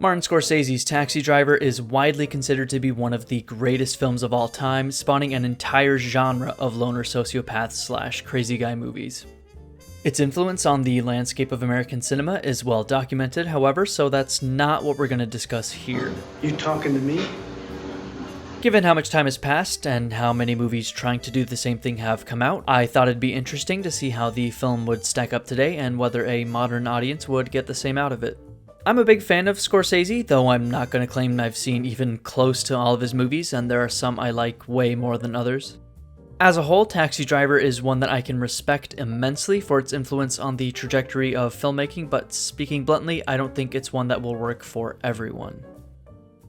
Martin Scorsese's Taxi Driver is widely considered to be one of the greatest films of all time, spawning an entire genre of loner sociopaths / crazy guy movies. Its influence on the landscape of American cinema is well documented, however, so that's not what we're going to discuss here. You talking to me? Given how much time has passed and how many movies trying to do the same thing have come out, I thought it'd be interesting to see how the film would stack up today and whether a modern audience would get the same out of it. I'm a big fan of Scorsese, though I'm not going to claim I've seen even close to all of his movies, and there are some I like way more than others. As a whole, Taxi Driver is one that I can respect immensely for its influence on the trajectory of filmmaking, but speaking bluntly, I don't think it's one that will work for everyone.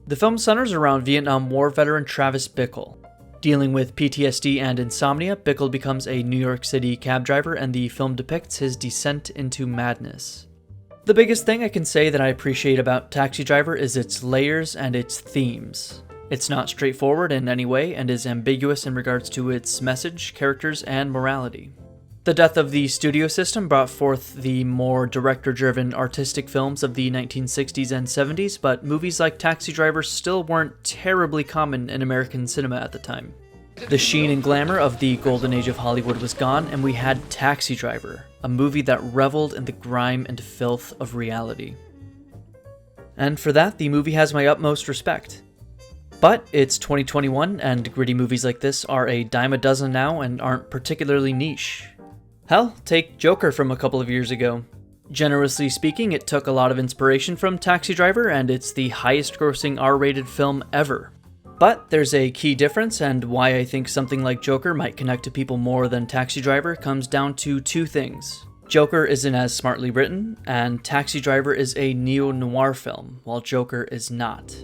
The film centers around Vietnam War veteran Travis Bickle. Dealing with PTSD and insomnia, Bickle becomes a New York City cab driver, and the film depicts his descent into madness. The biggest thing I can say that I appreciate about Taxi Driver is its layers and its themes. It's not straightforward in any way and is ambiguous in regards to its message, characters, and morality. The death of the studio system brought forth the more director-driven artistic films of the 1960s and 70s, but movies like Taxi Driver still weren't terribly common in American cinema at the time. The sheen and glamour of the golden age of Hollywood was gone, and we had Taxi Driver, a movie that reveled in the grime and filth of reality. And for that, the movie has my utmost respect. But it's 2021, and gritty movies like this are a dime a dozen now and aren't particularly niche. Hell, take Joker from a couple of years ago. Generously speaking, it took a lot of inspiration from Taxi Driver, and it's the highest grossing R-rated film ever. But there's a key difference, and why I think something like Joker might connect to people more than Taxi Driver comes down to two things. Joker isn't as smartly written, and Taxi Driver is a neo-noir film, while Joker is not.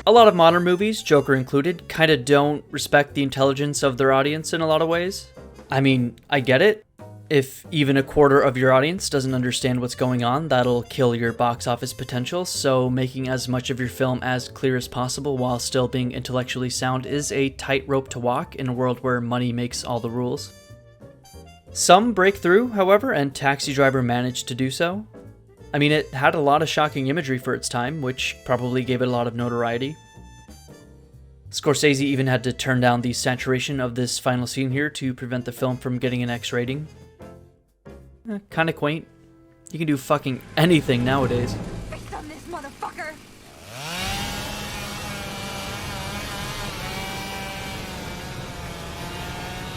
A lot of modern movies, Joker included, kinda don't respect the intelligence of their audience in a lot of ways. I mean, I get it. If even a quarter of your audience doesn't understand what's going on, that'll kill your box office potential, so making as much of your film as clear as possible while still being intellectually sound is a tightrope to walk in a world where money makes all the rules. Some break through, however, and Taxi Driver managed to do so. I mean, it had a lot of shocking imagery for its time, which probably gave it a lot of notoriety. Scorsese even had to turn down the saturation of this final scene here to prevent the film from getting an X rating. Kinda quaint. You can do fucking anything nowadays. Fix on this motherfucker!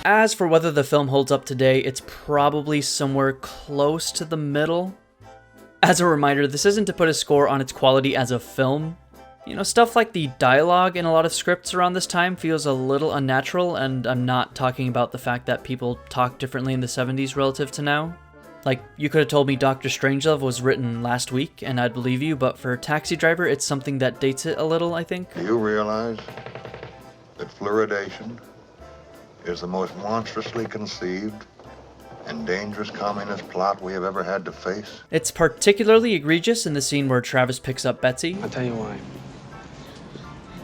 As for whether the film holds up today, it's probably somewhere close to the middle. As a reminder, this isn't to put a score on its quality as a film. You know, stuff like the dialogue in a lot of scripts around this time feels a little unnatural, and I'm not talking about the fact that people talk differently in the 70s relative to now. Like, you could have told me Dr. Strangelove was written last week, and I'd believe you, but for Taxi Driver, it's something that dates it a little, I think. Do you realize that fluoridation is the most monstrously conceived and dangerous communist plot we have ever had to face? It's particularly egregious in the scene where Travis picks up Betsy. I'll tell you why.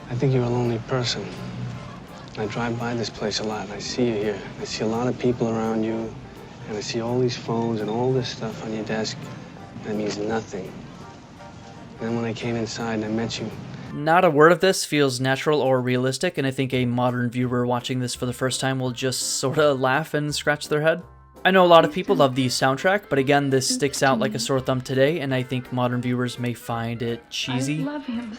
I think you're a lonely person. I drive by this place a lot, and I see you here. I see a lot of people around you, and I see all these phones and all this stuff on your desk. That means nothing. And then when I came inside and I met you... Not a word of this feels natural or realistic, and I think a modern viewer watching this for the first time will just sorta laugh and scratch their head. I know a lot of people love the soundtrack, but again, this sticks out like a sore thumb today, and I think modern viewers may find it cheesy. I love him.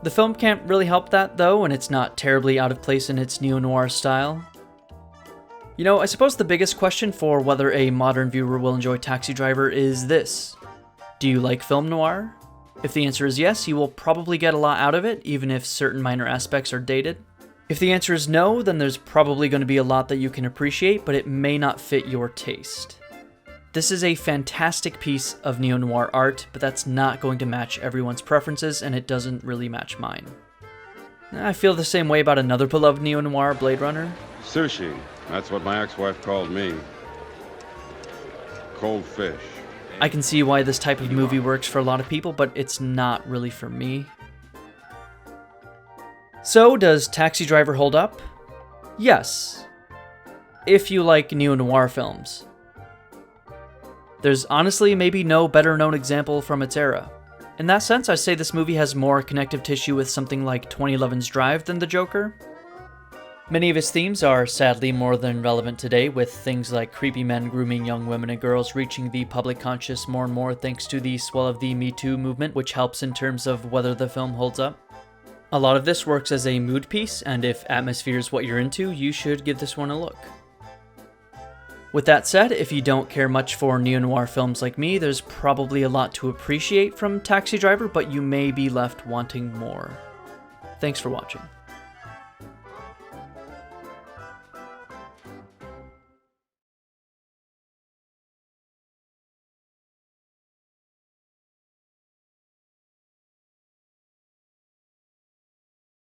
The film can't really help that, though, and it's not terribly out of place in its neo-noir style. You know, I suppose the biggest question for whether a modern viewer will enjoy Taxi Driver is this. Do you like film noir? If the answer is yes, you will probably get a lot out of it, even if certain minor aspects are dated. If the answer is no, then there's probably going to be a lot that you can appreciate, but it may not fit your taste. This is a fantastic piece of neo-noir art, but that's not going to match everyone's preferences, and it doesn't really match mine. I feel the same way about another beloved neo-noir, Blade Runner. Sushi, that's what my ex-wife called me. Cold fish. I can see why this type of movie works for a lot of people, but it's not really for me. So, does Taxi Driver hold up? Yes, if you like neo-noir films. There's honestly maybe no better known example from its era. In that sense, I'd say this movie has more connective tissue with something like 2011's Drive than The Joker. Many of its themes are sadly more than relevant today, with things like creepy men grooming young women and girls reaching the public conscious more and more thanks to the swell of the Me Too movement, which helps in terms of whether the film holds up. A lot of this works as a mood piece, and if atmosphere is what you're into, you should give this one a look. With that said, if you don't care much for neo-noir films like me, there's probably a lot to appreciate from Taxi Driver, but you may be left wanting more. Thanks for watching.